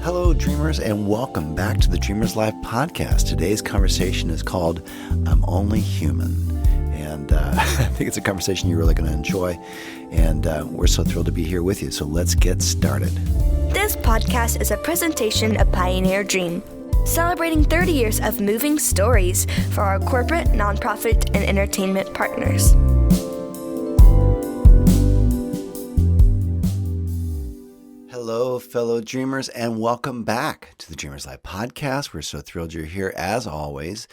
Hello, dreamers, and welcome back to the Dreamers Live podcast. Today's conversation is called I'm Only Human. And I think it's a conversation you're really going to enjoy. And we're so thrilled to be here with you. So let's get started. This podcast is a presentation of Pioneer Dream, celebrating 30 years of moving stories for our corporate, nonprofit, and entertainment partners. Hello, fellow dreamers, and welcome back to the Dreamers Live podcast. We're so thrilled you're here, as always,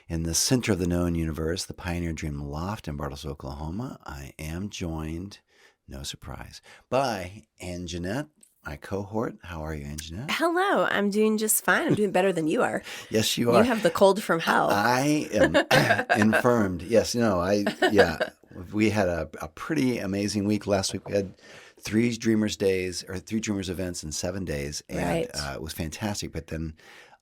in the center of the known universe, the Pioneer Dream Loft in Bartles, Oklahoma. I am joined, no surprise, by Ann Jeanette, my cohort. How are you, Ann Jeanette? Hello, I'm doing just fine. I'm doing better than you are. Yes, you are. You have the cold from hell. I am infirmed. Yes, we had a pretty amazing week. Last week we had three Dreamers events in 7 days, and it was fantastic. But then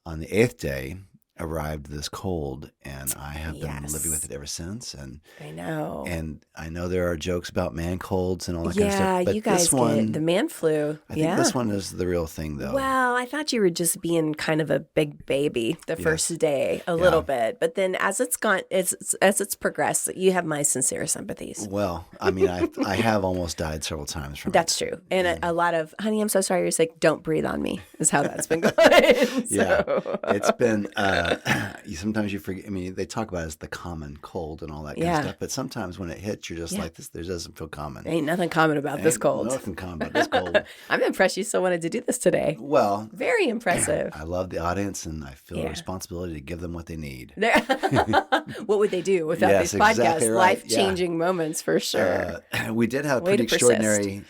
on the 8th day arrived this cold, and I have been living with it ever since. And I know. And I know there are jokes about man colds and all that kind of stuff. Yeah, But you guys get the man flu. I think this one is the real thing, though. Well, I thought you were just being kind of a big baby the first day, a little bit. But then as it's progressed, you have my sincere sympathies. Well, I mean, I have almost died several times from That's true. And a lot of, honey, I'm so sorry. You're sick. Don't breathe on me is how that's been going. Yeah, it's been, sometimes you forget. I mean, they talk about it as the common cold and all that kind of stuff. But sometimes when it hits, you're just like, this doesn't feel common. Ain't nothing common about this cold. Nothing common about this cold. I'm impressed you still wanted to do this today. Well, very impressive. I love the audience, and I feel a responsibility to give them what they need. What would they do without these podcasts? Exactly right. Life-changing moments for sure. We did have a pretty extraordinary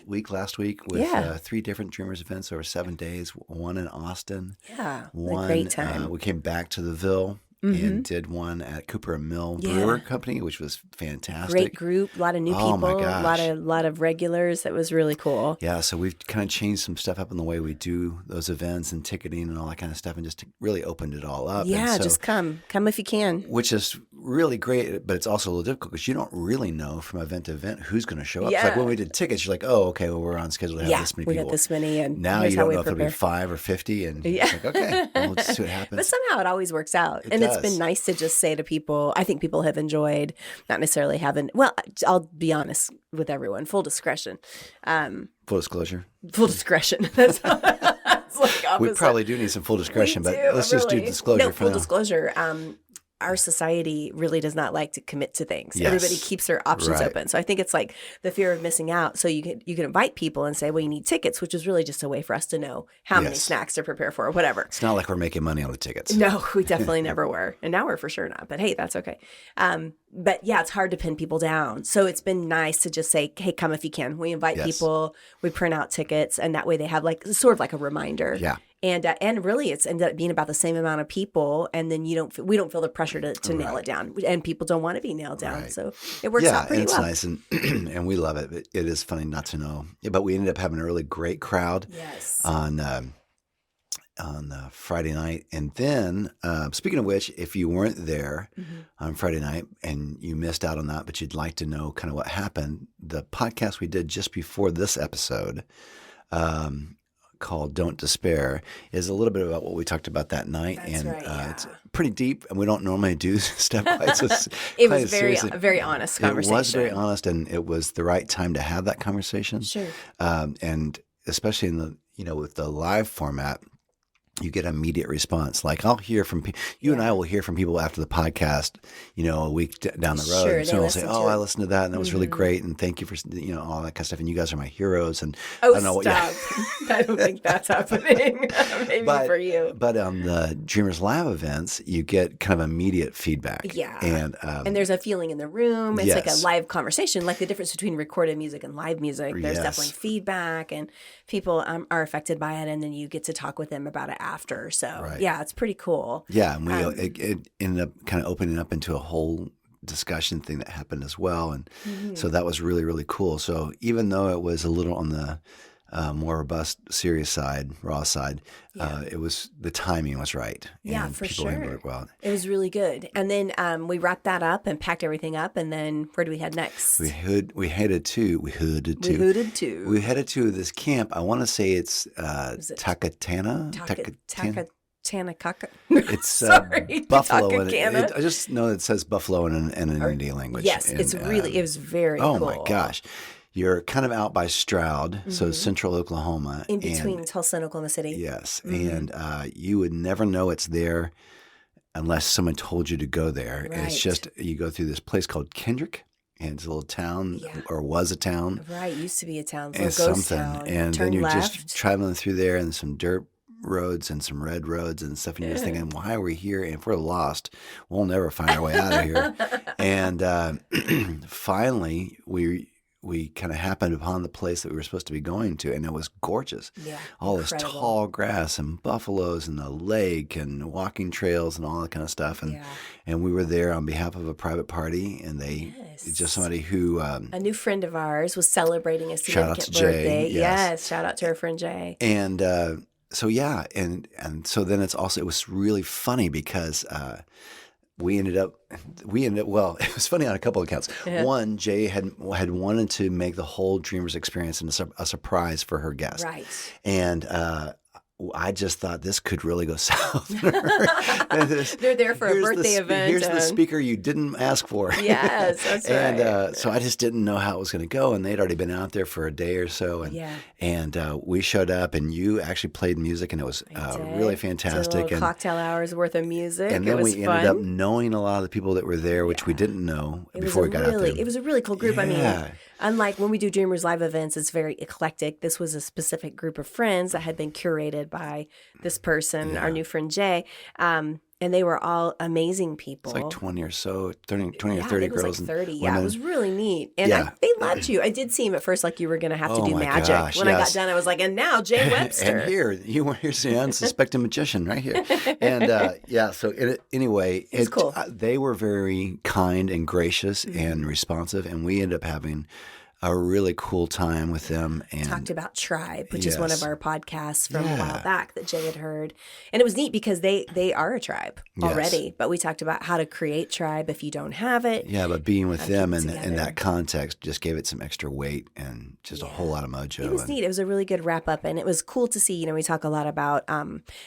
week last week with 3 different Dreamers events over 7 days. One in Austin. Yeah, one, a great time. We came back to the Ville. And did one at Cooper and Mill Brewer Company, which was fantastic. Great group, a lot of new people, my gosh. a lot of regulars. That was really cool. Yeah, so we've kind of changed some stuff up in the way we do those events and ticketing and all that kind of stuff, and just really opened it all up. Yeah, so, just come if you can. Which is really great, but it's also a little difficult because you don't really know from event to event who's going to show up. Yeah. It's like when we did tickets, you're like, oh, okay, well, we're on schedule to have this many people. We got this many, and now you don't know if it'll be 5 or 50, and it's like, okay, well, we'll just see what happens. But somehow it always works out, it's been nice to just say to people, I think people have enjoyed, not necessarily having, well, I'll be honest with everyone, full discretion. Full disclosure. Full discretion. That's like opposite. We probably do need some full discretion, but let's just do disclosure for now. Full disclosure. Our society really does not like to commit to things. Yes. Everybody keeps their options open. So I think it's like the fear of missing out. So you can invite people and say, well, you need tickets, which is really just a way for us to know how many snacks to prepare for or whatever. It's not like we're making money on the tickets. No, we definitely never were. And now we're for sure not. But hey, that's okay. But yeah, it's hard to pin people down. So it's been nice to just say, hey, come if you can. We invite people, we print out tickets, and that way they have like sort of like a reminder. Yeah. And really, it's ended up being about the same amount of people, and then we don't feel the pressure to nail it down, and people don't want to be nailed down, so it works out pretty well. Yeah, it's nice, and we love it. It is funny not to know, but we ended up having a really great crowd on Friday night, and then speaking of which, if you weren't there on Friday night and you missed out on that, but you'd like to know kind of what happened, the podcast we did just before this episode. Called Don't Despair is a little bit about what we talked about that night. It's pretty deep, and we don't normally do stuff quite so It was very honest conversation. It was very honest, and it was the right time to have that conversation. Sure. And especially in the, with the live format, you get immediate response. Like I'll hear from you and I will hear from people after the podcast, a week down the road. Sure, so they'll say, I listened to that and that was really great. And thank you for, all that kind of stuff. And you guys are my heroes. And I don't know stop. I don't think that's happening. Maybe for you. But on the Dreamers Live events, you get kind of immediate feedback. Yeah. And there's a feeling in the room. It's like a live conversation, like the difference between recorded music and live music. There's definitely feedback, and people are affected by it. And then you get to talk with them about it after. So it's pretty cool. Yeah, and it ended up kind of opening up into a whole discussion thing that happened as well, and so that was really, really cool. So even though it was a little on the more robust, serious side, raw side, it was the timing was right. Yeah, and for people sure. handled it well. It was really good. And then we wrapped that up and packed everything up. And then where do we head next? We headed to this camp. I want to say it's Takatana. Tanakaka. It's Sorry, buffalo. Takakana. I just know it says buffalo in an Indian language. Yes, and, it was very oh cool. my gosh. You're kind of out by Stroud, so central Oklahoma. In between Tulsa and Oklahoma City. Yes, and you would never know it's there unless someone told you to go there. Right. It's just, you go through this place called Kendrick, and it's a little town, or was a town. Right, used to be a town. And ghost something. town. And Turn then you're left. just traveling through there, and some dirt roads and some red roads and stuff, and you're just thinking, why are we here? And if we're lost, we'll never find our way out of here. And finally, we kind of happened upon the place that we were supposed to be going to, and it was gorgeous. Yeah, all incredible. This tall grass and buffaloes and a lake and walking trails and all that kind of stuff. And we were there on behalf of a private party, and just somebody who a new friend of ours was celebrating a shout out significant to birthday. Jay, yes. Shout out to our friend Jay. And so so then it was really funny because we ended up well, it was funny on a couple of accounts. One, Jay had wanted to make the whole Dreamers experience a surprise for her guest. Right. And I just thought this could really go south. They're there for a birthday event. Here's the speaker you didn't ask for. Yes, that's right. And so I just didn't know how it was going to go. And they'd already been out there for a day or so. And we showed up, and you actually played music, and it was really fantastic. Did a cocktail hours worth of music. And then we ended up knowing a lot of the people that were there, which we didn't know before we got out there. It was a really cool group. Yeah. I mean, unlike when we do Dreamers Live events, it's very eclectic. This was a specific group of friends that had been curated by this person, our new friend Jay. And they were all amazing people. It's like 20 or so, 20 or 30 girls. girls. Like 30. And it was really neat. And they loved you. It did seem at first like you were going to have to do magic. Gosh, when I got done, I was like, and now Jay Webster. And here's the unsuspected magician right here. And so anyway, it's cool. They were very kind and gracious and responsive, and we ended up having a really cool time with them. And talked about Tribe, which is one of our podcasts from a while back that Jay had heard. And it was neat because they are a tribe already, but we talked about how to create Tribe if you don't have it. Yeah, but being with them in that context just gave it some extra weight and just a whole lot of mojo. It was neat. It was a really good wrap up, and it was cool to see. We talk a lot about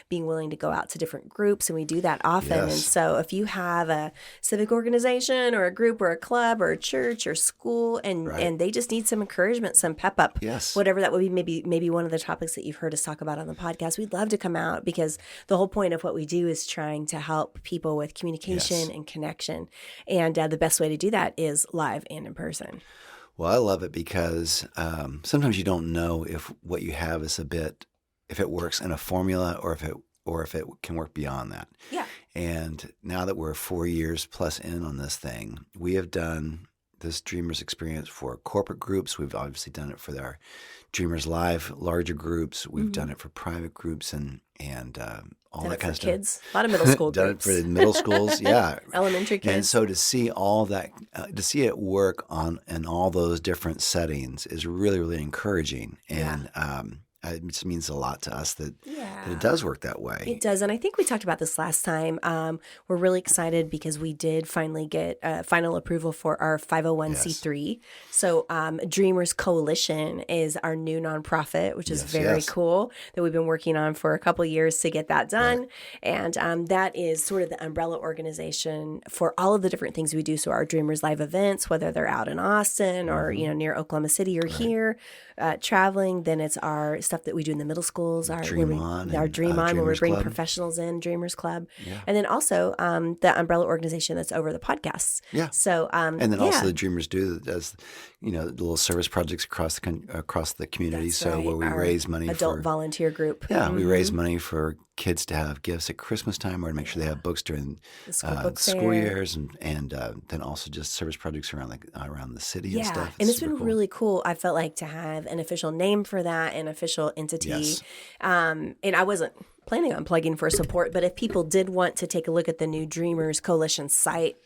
being willing to go out to different groups, and we do that often. Yes. And so if you have a civic organization or a group or a club or a church or school, and they just need some encouragement, some pep up, whatever that would be, maybe one of the topics that you've heard us talk about on the podcast, we'd love to come out, because the whole point of what we do is trying to help people with communication and connection. And the best way to do that is live and in person. Well, I love it because sometimes you don't know if what you have is if it works in a formula or if it can work beyond that. Yeah. And now that we're 4 years plus in on this thing, we have done this Dreamers experience for corporate groups. We've obviously done it for our Dreamers Live larger groups. We've done it for private groups and all that kind of stuff. Kids, a lot of middle school done groups. Done it for the middle schools, elementary kids. And so to see all that, to see it work in all those different settings is really, really encouraging. And it just means a lot to us that it does work that way. It does. And I think we talked about this last time. We're really excited because we did finally get final approval for our 501c3. So Dreamers Coalition is our new nonprofit, which is very cool, that we've been working on for a couple of years to get that done. Right. And that is sort of the umbrella organization for all of the different things we do. So our Dreamers Live events, whether they're out in Austin or near Oklahoma City or here, traveling, then it's our stuff that we do in the middle schools, our Dream On, where we bring professionals in, Dreamers Club, and then also the umbrella organization that's over the podcasts. Yeah. So and then also the Dreamers do does little service projects across the community. That's so where we raise money adult volunteer group. Yeah, we raise money for kids to have gifts at Christmas time, or to make sure they have books during the school years, and then also just service projects around the city and stuff. And it's been really cool. I felt like to have an official name for that, an official entity. Yes. And I wasn't planning on plugging for support, but if people did want to take a look at the new Dreamers Coalition site,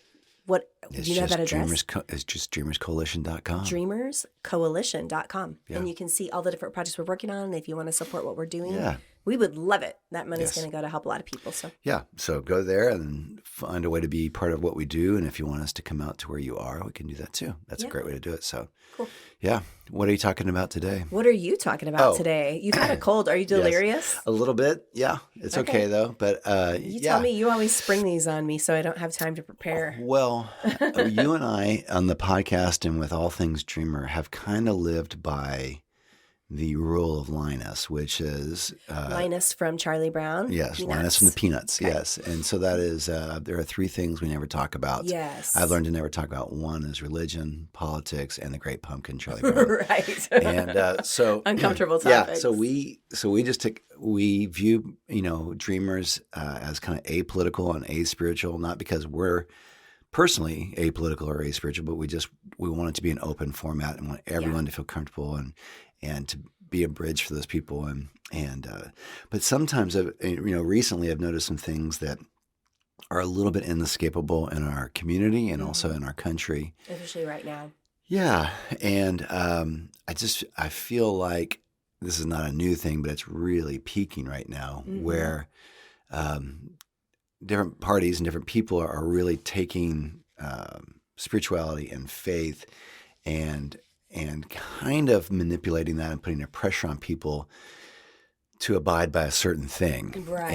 What It's do you know just that address? It's just dreamerscoalition.com. dreamerscoalition.com. Yeah. And you can see all the different projects we're working on. If you want to support what we're doing, Yeah. we would love it. That money's Yes. going to go to help a lot of people. So Yeah. So go there and find a way to be part of what we do. And if you want us to come out to where you are, we can do that too. That's a great way to do it. So, cool. Yeah. What are you talking about today? What are you talking about today? You've had a cold. Are you delirious? Yes. A little bit. Yeah. It's okay though. But You tell me. You always spring these on me, so I don't have time to prepare. Well, you and I on the podcast and with All Things Dreamer have kind of lived by the rule of Linus, which is Linus from Charlie Brown. Yes, Peanuts. Linus from the Peanuts. Okay. Yes, and so that is there are three things we never talk about. Yes, I've learned to never talk about. One is religion, politics, and the Great Pumpkin, Charlie Brown. Right. And so uncomfortable yeah. topics. So we just we view dreamers as kind of apolitical and aspiritual, not because we're personally apolitical or aspiritual, but we want it to be an open format and want everyone to feel comfortable and to be a bridge for those people. But sometimes recently I've noticed some things that are a little bit inescapable in our community and also in our country. Especially right now. Yeah. And I feel like this is not a new thing, but it's really peaking right now where different parties and different people are really taking spirituality and faith and kind of manipulating that and putting a pressure on people to abide by a certain thing. Right.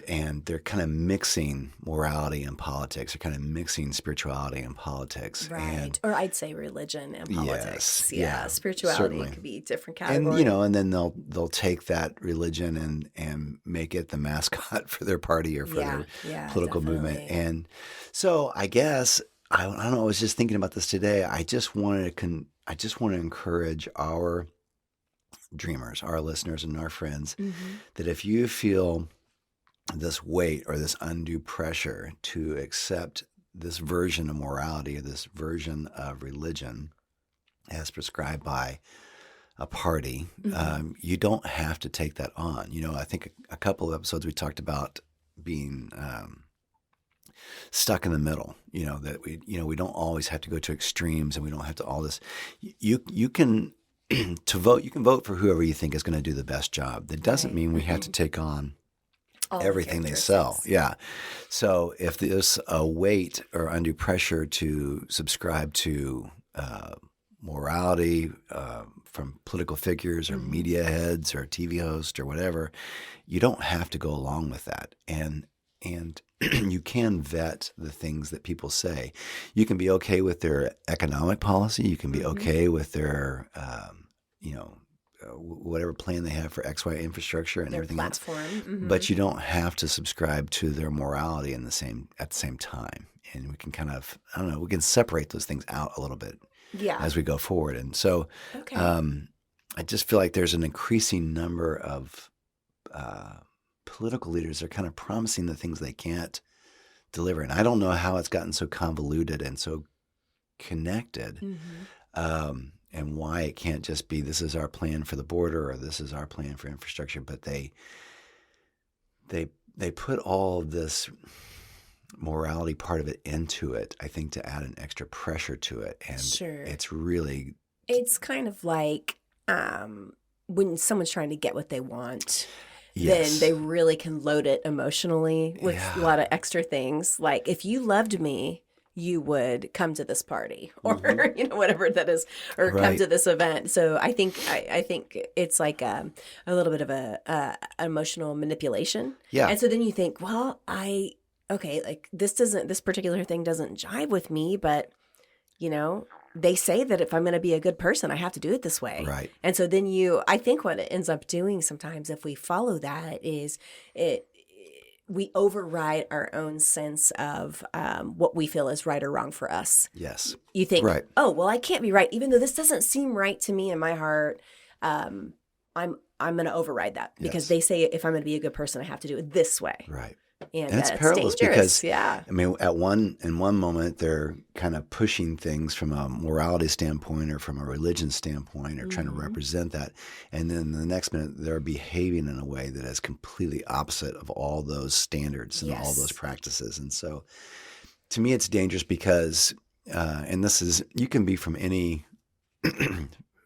And they're kind of mixing morality and politics. They're kind of mixing spirituality and politics. Right. Or I'd say religion and politics. Yes, yeah, Spirituality certainly. could be different categories. And then they'll take that religion and make it the mascot for their party or for their political movement. And so I guess I don't know. I was just thinking about this today. I just want to encourage our dreamers, our listeners, and our friends that if you feel this weight or this undue pressure to accept this version of morality or this version of religion as prescribed by a party, you don't have to take that on. I think a couple of episodes we talked about being stuck in the middle, that we don't always have to go to extremes and we don't have to all this. You can vote. You can vote for whoever you think is going to do the best job. That doesn't mean we have to take on everything they sell. Yeah. So if there's a weight or undue pressure to subscribe to morality from political figures or media heads or TV hosts or whatever, you don't have to go along with that. And you can vet the things that people say. You can be okay with their economic policy. You can be okay with their, whatever plan they have for XY infrastructure and their everything platform. else. But you don't have to subscribe to their morality at the same time. And we can kind of, we can separate those things out a little bit as we go forward. And so I just feel like there's an increasing number of political leaders are kind of promising the things they can't deliver. And I don't know how it's gotten so convoluted and so connected and why it can't just be this is our plan for the border or this is our plan for infrastructure. But they put all of this morality part of it into it, I think, to add an extra pressure to it. And it's kind of like when someone's trying to get what they want. Yes. Then they really can load it emotionally with a lot of extra things. Like, if you loved me, you would come to this party or, whatever that is, or come to this event. So I think it's like a little bit of a emotional manipulation. Yeah. And so then you think, well, like this particular thing doesn't jive with me, but they say that if I'm going to be a good person, I have to do it this way. Right. And so then I think what it ends up doing sometimes if we follow that is we override our own sense of what we feel is right or wrong for us. Yes. You think, oh, well, I can't be right. Even though this doesn't seem right to me in my heart, I'm going to override that because they say if I'm going to be a good person, I have to do it this way. Right. And it's perilous because, I mean, in one moment, they're kind of pushing things from a morality standpoint or from a religion standpoint or trying to represent that. And then the next minute, they're behaving in a way that is completely opposite of all those standards and all those practices. And so to me, it's dangerous because, and this is, you can be from any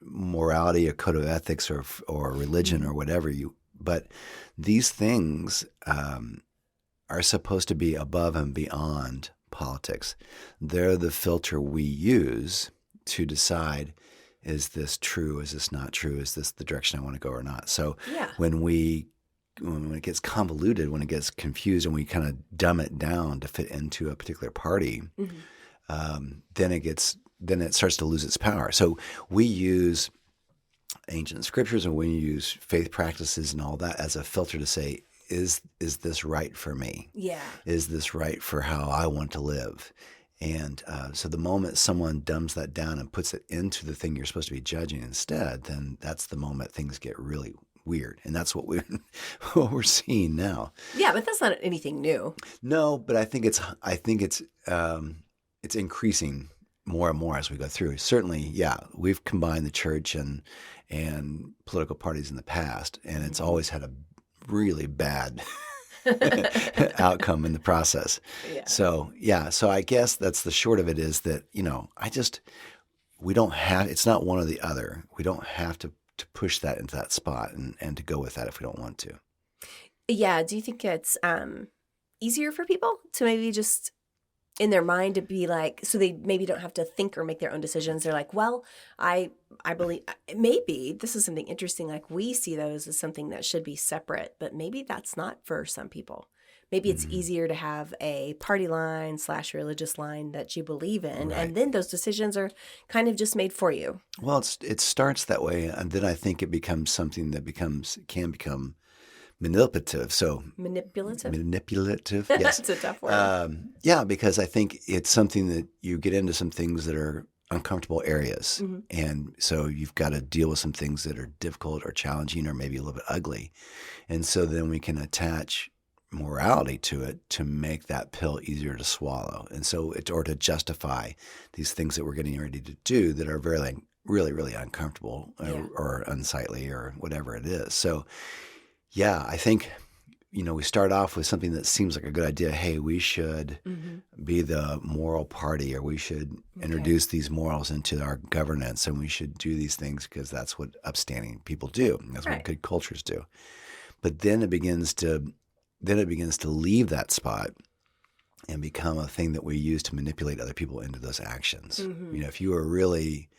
morality or code of ethics or religion or whatever but these things are supposed to be above and beyond politics. They're the filter we use to decide, is this true? Is this not true? Is this the direction I want to go or not? So when it gets convoluted, when it gets confused and we kind of dumb it down to fit into a particular party, then it starts to lose its power. So we use ancient scriptures and we use faith practices and all that as a filter to say, is this right for me? Yeah. Is this right for how I want to live? And so the moment someone dumbs that down and puts it into the thing you're supposed to be judging instead, then that's the moment things get really weird. And that's what we're seeing now. Yeah, but that's not anything new. No, but I think it's increasing more and more as we go through. Certainly, yeah, we've combined the church and political parties in the past, and it's always had a really bad outcome in the process. Yeah. So I guess that's the short of it, is that, we don't have, it's not one or the other. We don't have to push that into that spot and to go with that if we don't want to. Yeah. Do you think it's easier for people to maybe just in their mind to be like, so they maybe don't have to think or make their own decisions? They're like, well, I believe maybe this is something interesting. Like, we see those as something that should be separate, but maybe that's not for some people. Maybe it's easier to have a party line / religious line that you believe in. Right. And then those decisions are kind of just made for you. Well, it starts that way. And then I think it becomes something that can become manipulative. So manipulative. Yes, that's a tough word. Yeah, because I think it's something that you get into some things that are uncomfortable areas, and so you've got to deal with some things that are difficult or challenging or maybe a little bit ugly, and so then we can attach morality to it to make that pill easier to swallow, and so or to justify these things that we're getting ready to do that are really, really uncomfortable or unsightly or whatever it is. So. Yeah, I think, we start off with something that seems like a good idea. Hey, we should be the moral party, or we should introduce these morals into our governance, and we should do these things because that's what upstanding people do. That's what good cultures do. But then it begins to leave that spot and become a thing that we use to manipulate other people into those actions. If you were really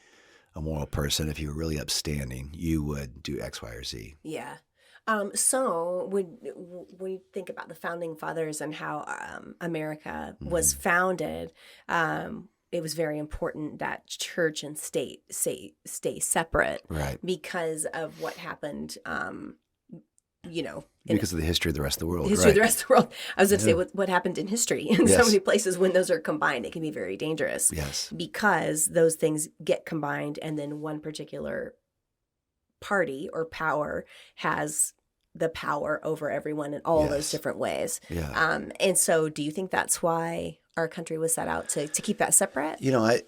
a moral person, if you were really upstanding, you would do X, Y, or Z. Yeah. So when you think about the founding fathers and how America was founded, it was very important that church and state stay separate, right? Because of what happened, because of the history of the rest of the world. The history of the rest of the world. I was going to say what happened in history. In so many places, when those are combined, it can be very dangerous. Yes. Because those things get combined, and then one particular party or power has the power over everyone in all those different ways. Yeah. And so do you think that's why our country was set out to keep that separate? I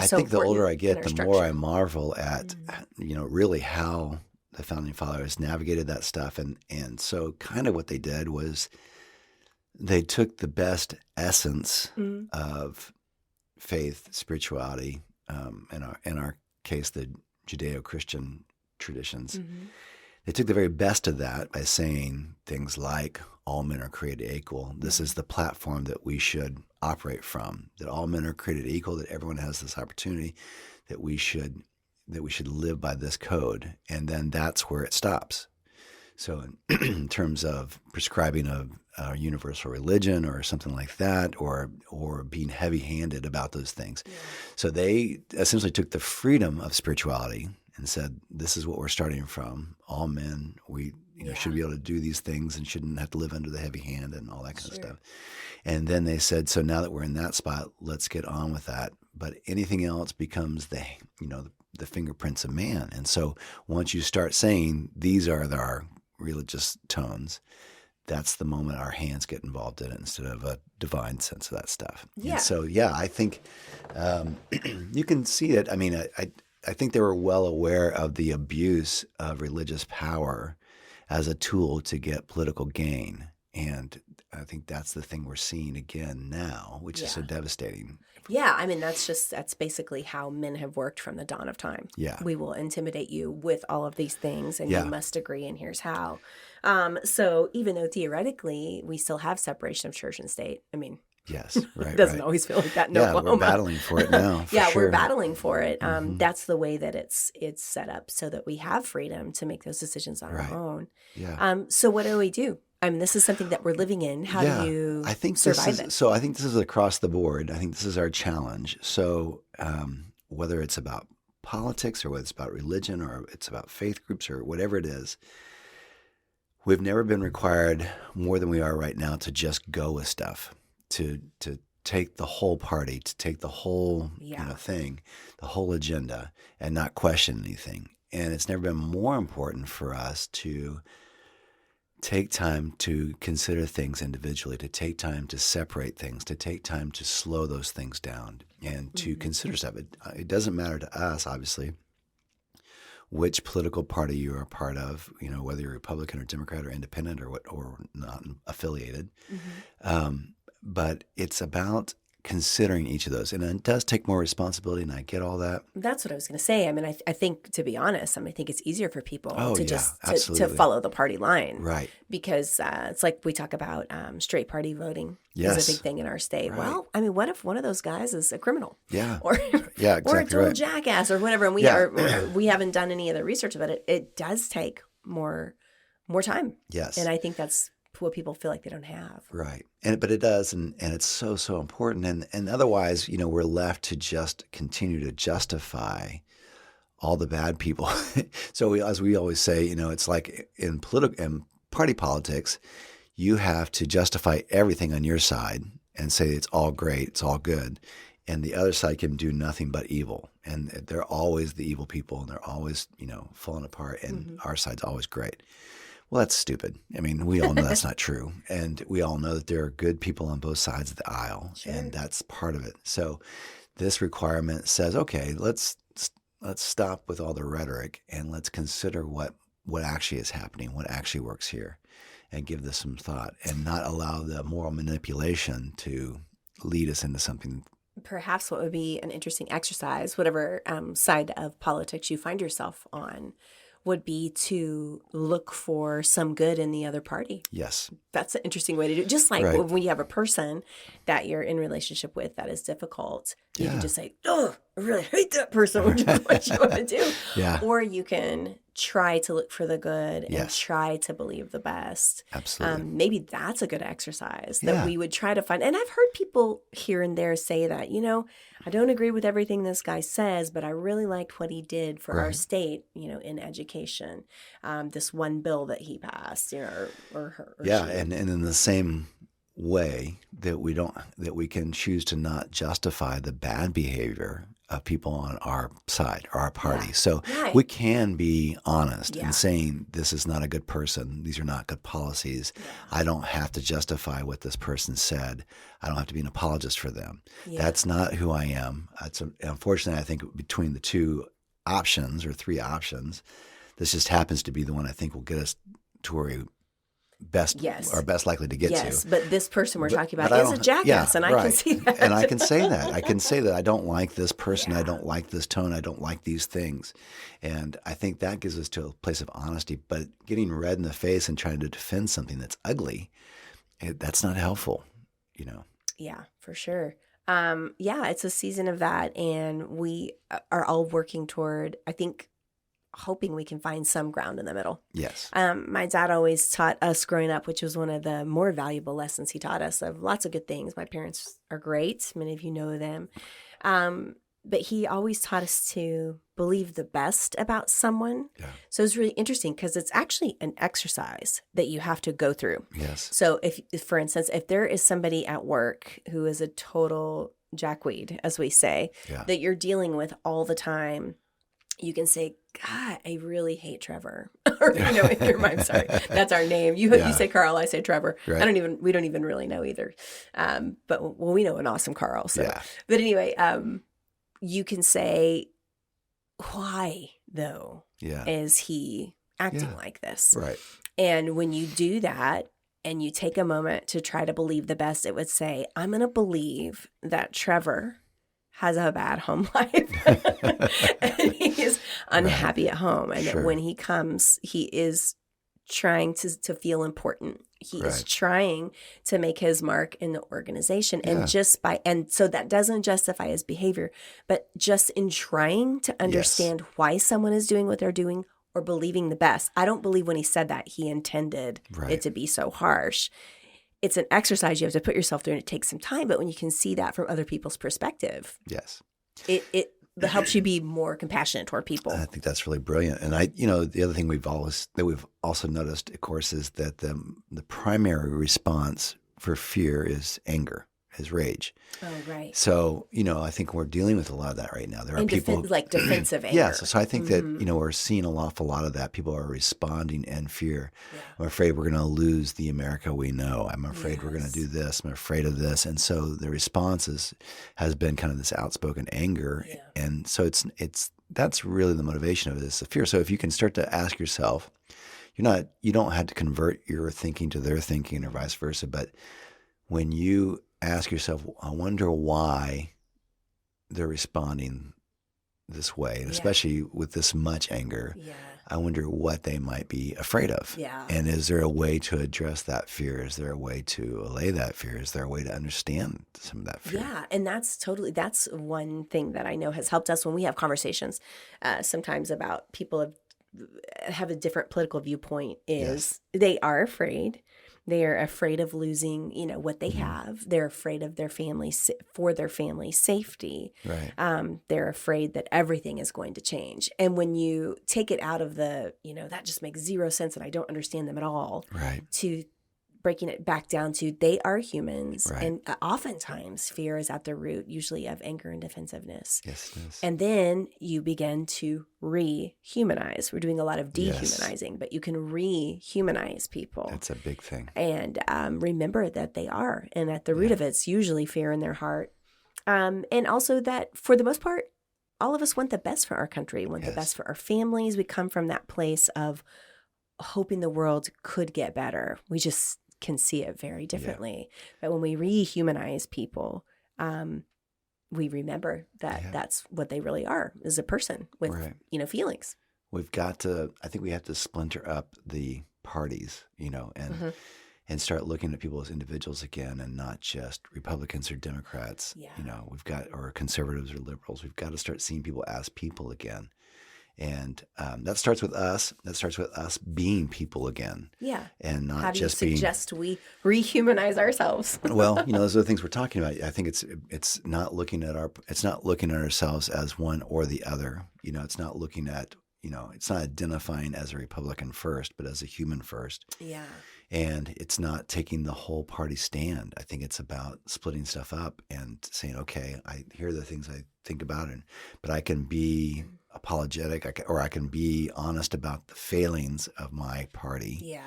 think the older I get, the more I marvel at, really how the founding fathers navigated that stuff. And so kind of what they did was they took the best essence of faith, spirituality, in our case, the Judeo-Christian traditions. They took the very best of that by saying things like, all men are created equal. This is the platform that we should operate from, that all men are created equal, that everyone has this opportunity, that we should live by this code. And then that's where it stops. So in terms of prescribing a universal religion or something like that, or being heavy-handed about those things. Yeah. So they essentially took the freedom of spirituality and said, this is what we're starting from. All men, we should be able to do these things and shouldn't have to live under the heavy hand and all that kind of stuff. And then they said, so now that we're in that spot, let's get on with that. But anything else becomes the fingerprints of man. And so once you start saying these are our religious tones, that's the moment our hands get involved in it instead of a divine sense of that stuff. Yeah. And so, I think you can see it. I mean, I think they were well aware of the abuse of religious power as a tool to get political gain. And I think that's the thing we're seeing again now, which is so devastating. Yeah, I mean, that's basically how men have worked from the dawn of time. Yeah. We will intimidate you with all of these things, and you must agree, and here's how. So even though theoretically we still have separation of church and state, I mean, yes, right. It doesn't always feel like that in Oklahoma. We're battling for it now. We're battling for it. That's the way that it's set up so that we have freedom to make those decisions on our own. Yeah. So what do we do? I mean, this is something that we're living in. How do you survive it? So I think this is across the board. I think this is our challenge. So whether it's about politics or whether it's about religion or it's about faith groups or whatever it is, we've never been required more than we are right now to just go with stuff, to take the whole party, to take the whole thing, the whole agenda, and not question anything. And it's never been more important for us to take time to consider things individually, to take time to separate things, to take time to slow those things down and to consider stuff. It doesn't matter to us, obviously, which political party you are a part of, whether you're Republican or Democrat or independent or not affiliated. But it's about considering each of those. And it does take more responsibility, and I get all that. That's what I was going to say. I mean, I think, to be honest, I think it's easier for people to just to follow the party line. Right. Because it's like we talk about straight party voting is a big thing in our state. Right. Well, I mean, what if one of those guys is a criminal? Yeah. Or exactly or a total jackass or whatever. And we haven't done any of the research about it. It does take more time. Yes. And I think that's what people feel like they don't have. Right. But it does, and it's so important. And otherwise, we're left to just continue to justify all the bad people. So as we always say, it's like in party politics, you have to justify everything on your side and say it's all great, it's all good. And the other side can do nothing but evil. And they're always the evil people, and they're always, falling apart, and our side's always great. Well, that's stupid. I mean, we all know that's not true. And we all know that there are good people on both sides of the aisle, and that's part of it. So this requirement says, okay, let's stop with all the rhetoric and let's consider what actually is happening, what actually works here, and give this some thought and not allow the moral manipulation to lead us into something. Perhaps what would be an interesting exercise, whatever side of politics you find yourself on, would be to look for some good in the other party. Yes. That's an interesting way to do it. Just like when you have a person that you're in relationship with that is difficult, you can just say, oh, I really hate that person, which is what you want to do. Yeah. Or you can try to look for the good and try to believe the best. Absolutely. Maybe that's a good exercise that we would try to find. And I've heard people here and there say that, I don't agree with everything this guy says, but I really liked what he did for our state, in education. This one bill that he passed, or she. And in the same way that we can choose to not justify the bad behavior of people on our side or our party. Yeah. So we can be honest in saying this is not a good person. These are not good policies. Yeah. I don't have to justify what this person said. I don't have to be an apologist for them. Yeah. That's not who I am. Unfortunately, I think between the two options or three options, this just happens to be the one I think will get us to where we are best likely to get to. Yes, but this person we're talking about is a jackass, and I can see that. And I can say that. I can say that I don't like this person. I don't like this tone. I don't like these things. And I think that gives us to a place of honesty. But getting red in the face and trying to defend something that's ugly, that's not helpful, Yeah, for sure. It's a season of that. And we are all working toward, I think, hoping we can find some ground in the middle. Yes. My dad always taught us growing up, which was one of the more valuable lessons he taught us, of lots of good things. My parents are great. Many of you know them. But he always taught us to believe the best about someone. Yeah. So it's really interesting because it's actually an exercise that you have to go through. Yes. So if, for instance, if there is somebody at work who is a total jackweed, as we say, that you're dealing with all the time, you can say, God, I really hate Trevor. Or, in your mind, sorry, that's our name. You say Carl, I say Trevor. Right. We don't even really know either. But we know an awesome Carl. So, but anyway, you can say, why though? Is he acting like this? Right. And when you do that, and you take a moment to try to believe the best, it would say, I'm going to believe that Trevor has a bad home life and he's unhappy at home. And that when he comes, he is trying to feel important. He is trying to make his mark in the organization. And so that doesn't justify his behavior, but just in trying to understand why someone is doing what they're doing or believing the best. I don't believe when he said that he intended it to be so harsh. It's an exercise you have to put yourself through, and it takes some time. But when you can see that from other people's perspective, it helps you be more compassionate toward people. I think that's really brilliant. And the other thing we've also noticed, of course, is that the primary response for fear is anger, is rage. Oh, right. So, I think we're dealing with a lot of that right now. There are people like defensive anger. Yes. So I think that, we're seeing an awful lot of that. People are responding in fear. Yeah. I'm afraid we're going to lose the America we know. I'm afraid we're going to do this. I'm afraid of this. And so the response has been kind of this outspoken anger. Yeah. And so that's really the motivation of this, the fear. So if you can start to ask yourself, you don't have to convert your thinking to their thinking or vice versa, but when you ask yourself, I wonder why they're responding this way, and especially with this much anger. Yeah. I wonder what they might be afraid of. Yeah. And is there a way to address that fear? Is there a way to allay that fear? Is there a way to understand some of that fear? Yeah, and that's one thing that I know has helped us when we have conversations sometimes about people have a different political viewpoint is they are afraid. They are afraid of losing, what they have. They're afraid of their family's safety. Right. They're afraid that everything is going to change. And when you take it out of that just makes zero sense and I don't understand them at all. Right. To breaking it back down to they are humans. Right. And oftentimes fear is at the root, usually of anger and defensiveness. Yes, it is. And then you begin to rehumanize. We're doing a lot of dehumanizing, but you can rehumanize people. That's a big thing. And remember that they are. And at the root of it's usually fear in their heart. And also that for the most part, all of us want the best for our country, want the best for our families. We come from that place of hoping the world could get better. We just can see it very differently. But when we rehumanize people, we remember that that's what they really are, is a person with, feelings. I think we have to splinter up the parties, and start looking at people as individuals again and not just Republicans or Democrats, or conservatives or liberals. We've got to start seeing people as people again. And that starts with us. That starts with us being people again. Yeah. And not just being. How do you suggest we rehumanize ourselves? Well, those are the things we're talking about. I think it's not looking at ourselves as one or the other. It's not looking at, it's not identifying as a Republican first, but as a human first. Yeah. And it's not taking the whole party stand. I think it's about splitting stuff up and saying, okay, here are the things I think about, but I can be apologetic, I can be honest about the failings of my party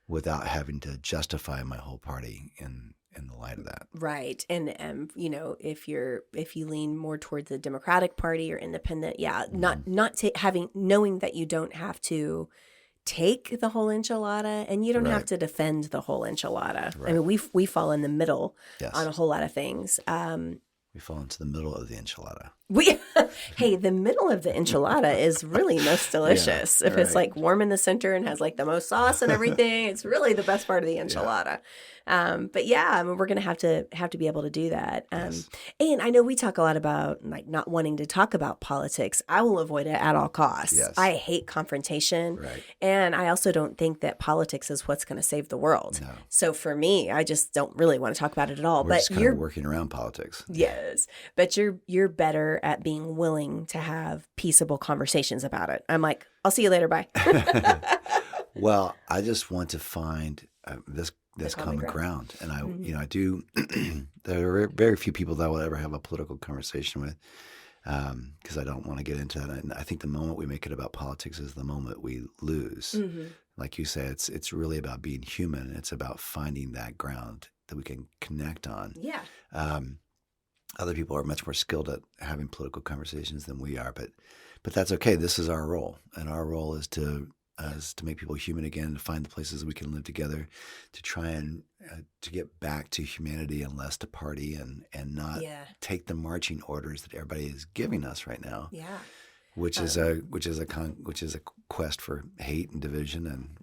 without having to justify my whole party in the light of that. Right. And if you lean more towards the Democratic Party or independent, knowing that you don't have to take the whole enchilada and you don't have to defend the whole enchilada. Right. I mean, we fall in the middle on a whole lot of things. We fall into the middle of the enchilada. Hey, the middle of the enchilada is really most delicious. If it's like warm in the center and has like the most sauce and everything, it's really the best part of the enchilada. But we're going to have to be able to do that. And I know we talk a lot about like not wanting to talk about politics. I will avoid it at all costs. Yes. I hate confrontation. Right. And I also don't think that politics is what's going to save the world. No. So for me, I just don't really want to talk about it at all. We're just kind of working around politics. Yes. But you're better at being willing to have peaceable conversations about it. I'm like, I'll see you later. Bye. Well, I just want to find this common ground. And I do, there are very few people that I will ever have a political conversation with because I don't want to get into that. And I think the moment we make it about politics is the moment we lose. Mm-hmm. Like you say, it's really about being human. It's about finding that ground that we can connect on. Yeah. Other people are much more skilled at having political conversations than we are, but that's okay. This is our role, and our role is to us, to make people human again, to find the places we can live together, to try and to get back to humanity and less to party and not take the marching orders that everybody is giving us right now. Yeah. Which is a quest for hate and division, and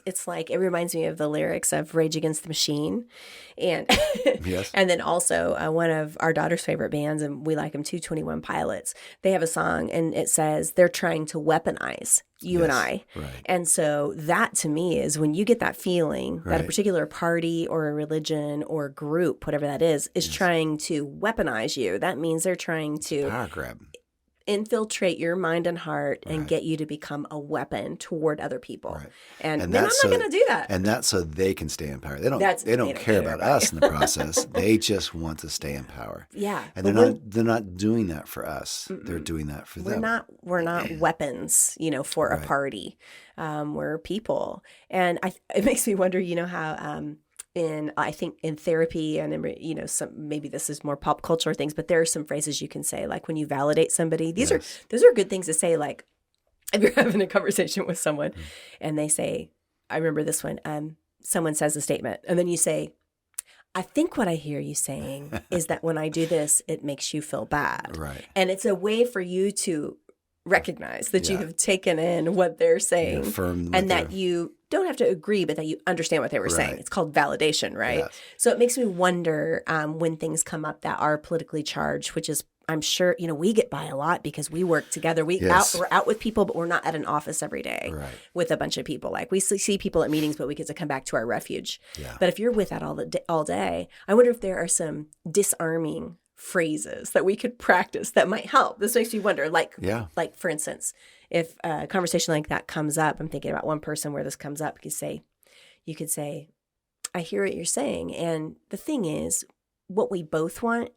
it's like, it reminds me of the lyrics of Rage Against the Machine, and yes, and then also one of our daughter's favorite bands, and we like them too, 21 Pilots. They have a song, and it says they're trying to weaponize you and I, right. And so that to me is when you get that feeling that a particular party or a religion or group, whatever that is trying to weaponize you. That means they're trying to power grab. Infiltrate your mind and heart and get you to become a weapon toward other people. Right. And I'm not going to do that. And that's so they can stay in power. They don't care about us in the process. They just want to stay in power. Yeah. And they're not doing that for us. They're doing that for them. We're not weapons, for a party. We're people. And it makes me wonder, how I think in therapy and maybe this is more pop culture things, but there are some phrases you can say, like when you validate somebody. Those are good things to say. Like if you're having a conversation with someone and they say, I remember this one. Someone says a statement, and then you say, I think what I hear you saying is that when I do this, it makes you feel bad. Right. And it's a way for you to recognize that you have taken in what they're saying, and that you don't have to agree, but that you understand what they were saying. It's called validation, right? Yes. So it makes me wonder when things come up that are politically charged, which is, I'm sure, we get by a lot because we work together. We're out with people, but we're not at an office every day with a bunch of people. Like we see people at meetings, but we get to come back to our refuge. Yeah. But if you're with that all day, I wonder if there are some disarming phrases that we could practice that might help. This makes me wonder, like for instance, if a conversation like that comes up, I'm thinking about one person where this comes up, you could say, I hear what you're saying. And the thing is, what we both want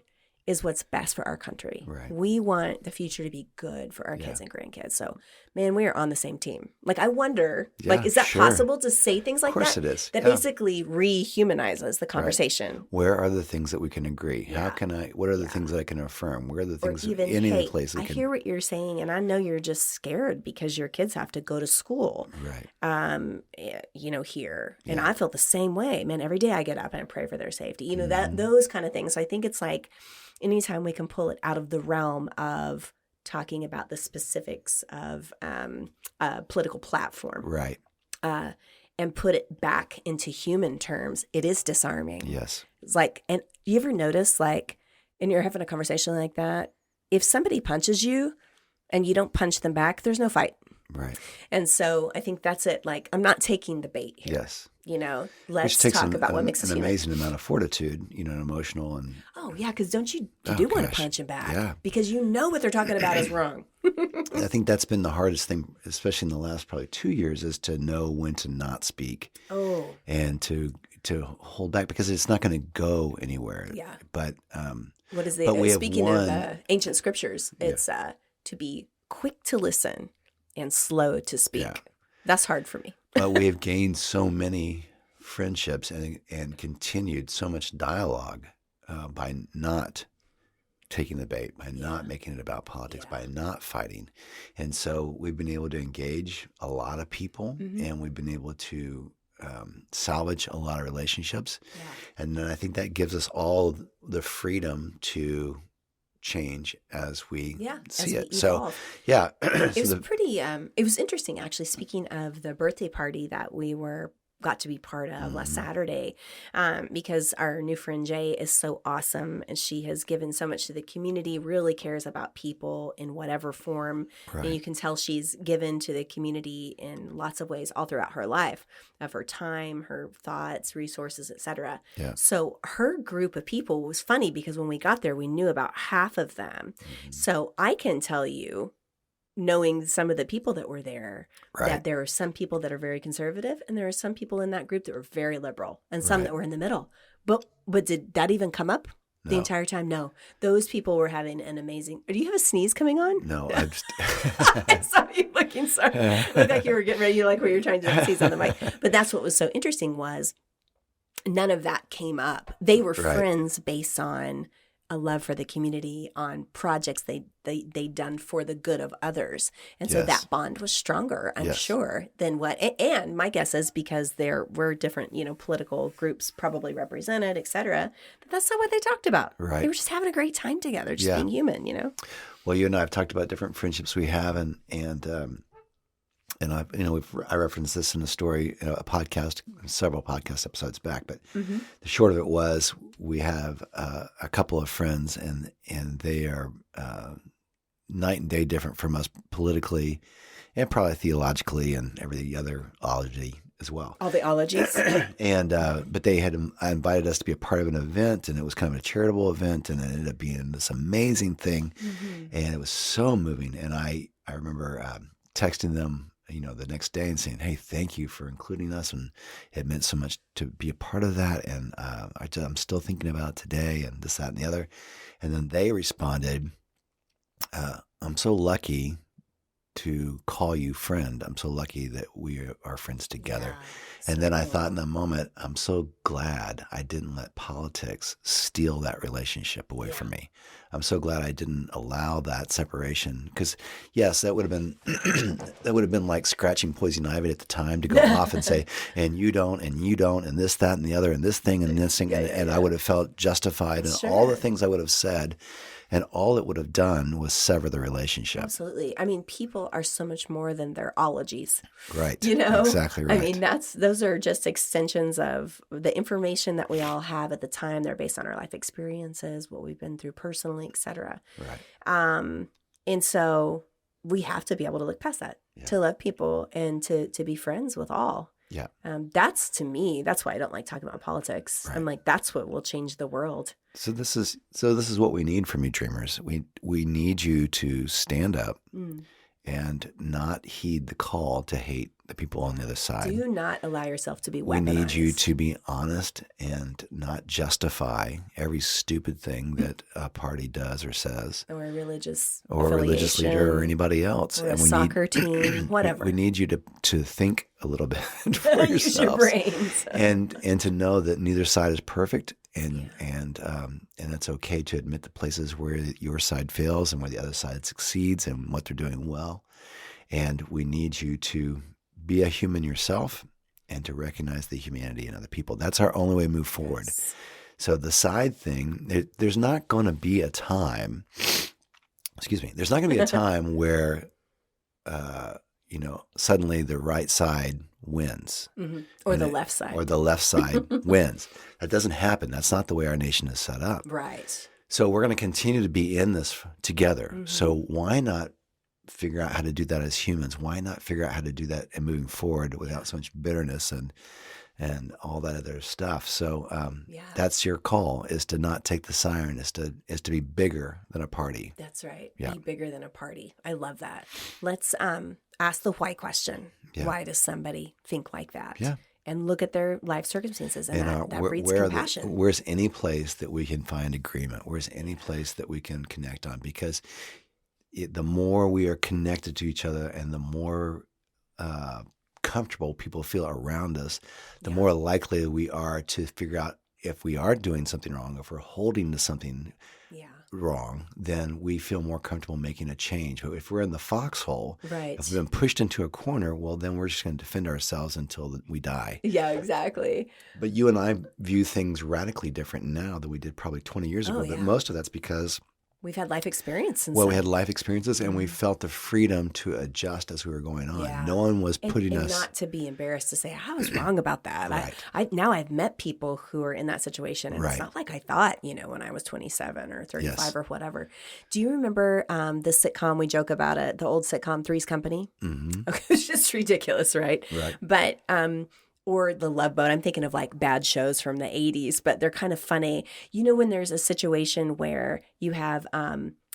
is what's best for our country. Right. We want the future to be good for our kids and grandkids. So, man, we are on the same team. Like, I wonder, is that possible to say things like that? Of course it is. That basically rehumanizes the conversation. Right. Where are the things that we can agree? Yeah. What are the things that I can affirm? Where are the things in any place? I hear what you're saying, and I know you're just scared because your kids have to go to school. Right. Here. And I feel the same way. Man, every day I get up and I pray for their safety. Those kind of things. So I think it's like, anytime we can pull it out of the realm of talking about the specifics of a political platform, right, and put it back into human terms, it is disarming. Yes, it's like, and you ever notice, like, and you're having a conversation like that, if somebody punches you and you don't punch them back, there's no fight. Right. And so I think that's it. Like, I'm not taking the bait here. Yes. Let's talk about what makes us human. An amazing amount of fortitude, emotional and. Oh yeah, because don't you do want to punch them back? Yeah. Because what they're talking about is wrong. I think that's been the hardest thing, especially in the last probably 2 years, is to know when to not speak. Oh. And to hold back because it's not going to go anywhere. Yeah. But what is the speaking of ancient scriptures? It's to be quick to listen and slow to speak. Yeah. That's hard for me. But we have gained so many friendships and continued so much dialogue by not taking the bait, by not making it about politics, by not fighting. And so we've been able to engage a lot of people, and we've been able to salvage a lot of relationships. Yeah. And then I think that gives us all the freedom to change as we see it. So, yeah. It was pretty, it was interesting, actually, speaking of the birthday party that we got to be part of last Saturday, because our new friend Jay is so awesome, and she has given so much to the community, really cares about people in whatever form. Right. And you can tell she's given to the community in lots of ways all throughout her life, of her time, her thoughts, resources, etc. Yeah. So her group of people was funny because when we got there, we knew about half of them. Mm-hmm. So I can tell you, knowing some of the people that were there, that there are some people that are very conservative, and there are some people in that group that were very liberal, and some that were in the middle. But did that even come up the entire time? No. Those people were having an amazing. Do you have a sneeze coming on? No, I just. I saw you looking sorry. Looked like you were getting ready, like where you're trying to sneeze on the mic. But that's what was so interesting was none of that came up. They were friends based on a love for the community on projects they done for the good of others. And so Yes. that bond was stronger, I'm Yes. sure, than what, and my guess is because there were different, political groups probably represented, et cetera, but that's not what they talked about. Right. They were just having a great time together, just Yeah. being human, Well, you and I have talked about different friendships we have, and I referenced this in a story, a podcast, several podcast episodes back. But Mm-hmm. the short of it was, we have a couple of friends, and they are night and day different from us politically, and probably theologically, and every other ology as well. All the ologies. And but they had invited us to be a part of an event, and it was kind of a charitable event, and it ended up being this amazing thing, and it was so moving. And I remember texting them, the next day and saying, "Hey, thank you for including us, and it meant so much to be a part of that, and I'm still thinking about it today, and this, that, and the other." And then they responded, "I'm so lucky to call you friend. I'm so lucky that we are friends together." And then I thought in that moment, I'm so glad I didn't let politics steal that relationship away from me. I'm so glad I didn't allow that separation, because yes, that would have been like scratching poison ivy at the time, to go off and say, and you don't, and this, that, and the other, and this thing, and this thing, and I would have felt justified in all the things I would have said. And all it would have done was sever the relationship. Absolutely. I mean, people are so much more than their ologies. Right. Exactly right. I mean, those are just extensions of the information that we all have at the time. They're based on our life experiences, what we've been through personally, et cetera. Right. And so we have to be able to look past that, to love people and to be friends with all. Yeah. That's, to me, that's why I don't like talking about politics. Right. I'm like, that's what will change the world. So this is what we need from you, dreamers. We need you to stand up and not heed the call to hate the people on the other side. Do not allow yourself to be weaponized. We need you to be honest and not justify every stupid thing that a party does or says, or a religious leader or anybody else. Or a soccer team, whatever. We need you to think a little bit for yourselves. Use your brains. and to know that neither side is perfect, and it's okay to admit the places where your side fails and where the other side succeeds and what they're doing well. And we need you to be a human yourself and to recognize the humanity in other people. That's our only way to move forward. Yes. So the side thing, there's not going to be a time, there's not going to be a time where, suddenly the right side wins. Mm-hmm. Or the left side. Or the left side wins. That doesn't happen. That's not the way our nation is set up. Right. So we're going to continue to be in this together. Mm-hmm. So why not figure out how to do that as humans? Why not figure out how to do that and moving forward without so much bitterness and all that other stuff? So that's your call, is to not take the siren, is to be bigger than a party. That's right. Yeah. Be bigger than a party. I love that. Let's ask the why question. Yeah. Why does somebody think like that? Yeah. And look at their life circumstances, and that breeds compassion. Where's any place that we can find agreement? Where's any place that we can connect on? Because the more we are connected to each other, and the more comfortable people feel around us, the more likely we are to figure out if we are doing something wrong, if we're holding to something wrong, then we feel more comfortable making a change. But if we're in the foxhole, right, if we've been pushed into a corner, well, then we're just going to defend ourselves until we die. Yeah, exactly. But you and I view things radically different now than we did probably 20 years ago. But most of that's because we've had life experiences. Well, we had life experiences, and we felt the freedom to adjust as we were going on. Yeah. No one was putting us... And not to be embarrassed to say, I was wrong about that. Right. Now I've met people who are in that situation, and right. It's not like I thought, when I was 27 or 35 yes. or whatever. Do you remember the sitcom, we joke about it, the old sitcom Three's Company? Mm-hmm. Okay, it's just ridiculous, right? Right. But... or The Love Boat. I'm thinking of like bad shows from the 80s, but they're kind of funny. When there's a situation where you have...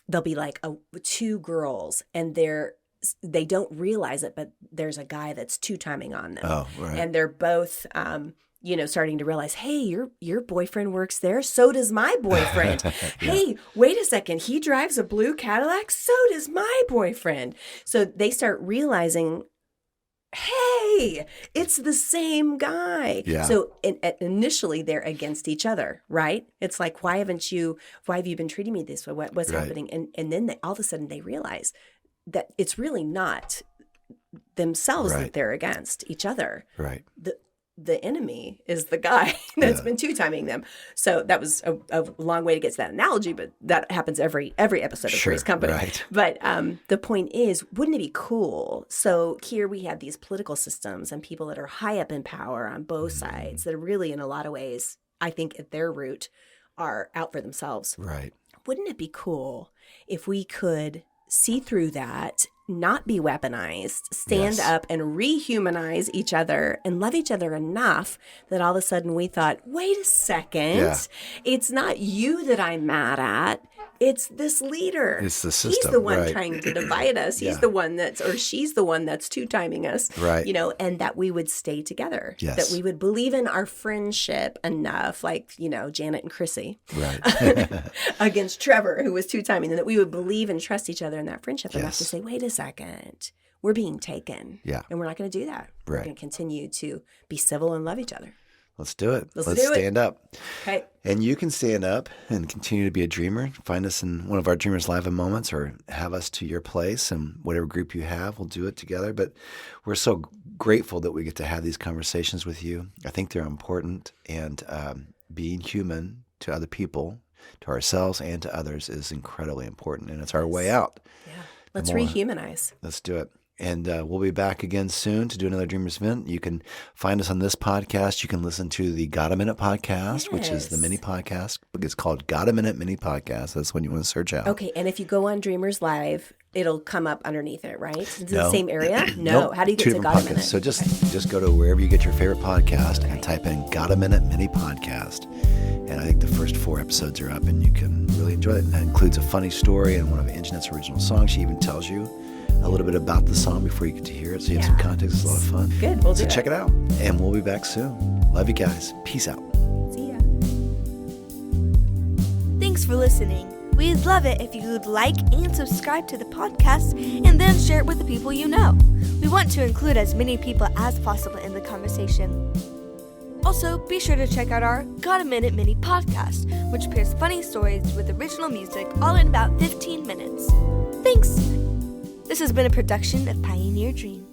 there'll be like two girls, and they don't realize it, but there's a guy that's two-timing on them. Oh, right. And they're both, starting to realize, hey, your boyfriend works there. So does my boyfriend. Yeah. Hey, wait a second. He drives a blue Cadillac. So does my boyfriend. So they start realizing hey, it's the same guy. Yeah. So initially they're against each other, right? It's like, why have you been treating me this way? What's happening? And then all of a sudden they realize that it's really not themselves that they're against each other. Right. The enemy is the guy that's been two-timing them. So that was a long way to get to that analogy, but that happens every episode of Three's Company. Right. But the point is, wouldn't it be cool? So here we have these political systems and people that are high up in power on both sides that are really, in a lot of ways, I think at their root, are out for themselves. Right. Wouldn't it be cool if we could see through that, not be weaponized, stand up and rehumanize each other and love each other enough that all of a sudden we thought, wait a second, it's not you that I'm mad at. It's this leader. It's the system. He's the one trying to divide us. He's the one she's the one that's two-timing us. Right. And that we would stay together. Yes. That we would believe in our friendship enough, like, Janet and Chrissy. Right. Against Trevor, who was two-timing, and that we would believe and trust each other in that friendship enough to say, wait a second, we're being taken. Yeah. And we're not going to do that. We're going to continue to be civil and love each other. Let's do it. Let's stand up. Okay. And you can stand up and continue to be a dreamer. Find us in one of our Dreamers Live in moments, or have us to your place, and whatever group you have, we'll do it together. But we're so grateful that we get to have these conversations with you. I think they're important, and being human to other people, to ourselves, and to others is incredibly important, and it's our way out. Yeah. Let's rehumanize. Let's do it. And we'll be back again soon to do another Dreamers event. You can find us on this podcast. You can listen to the Got a Minute podcast, which is the mini podcast. It's called Got a Minute Mini Podcast. That's when you want to search out. Okay. And if you go on Dreamers Live, it'll come up underneath it, right? Is it the same area? No. Nope. How do you get to Got a Minute? So just go to wherever you get your favorite podcast and type in Got a Minute Mini Podcast. And I think the first 4 episodes are up, and you can really enjoy it. And that includes a funny story and one of Anjanette's original songs. She even tells you a little bit about the song before you get to hear it, so you have some context. It's a lot of fun. Good, we'll do it. So check it out, and we'll be back soon. Love you guys. Peace out. See ya. Thanks for listening. We'd love it if you would like and subscribe to the podcast and then share it with the people you know. We want to include as many people as possible in the conversation. Also, be sure to check out our Got a Minute Mini Podcast, which pairs funny stories with original music all in about 15 minutes. Thanks! This has been a production of Pioneer Dream.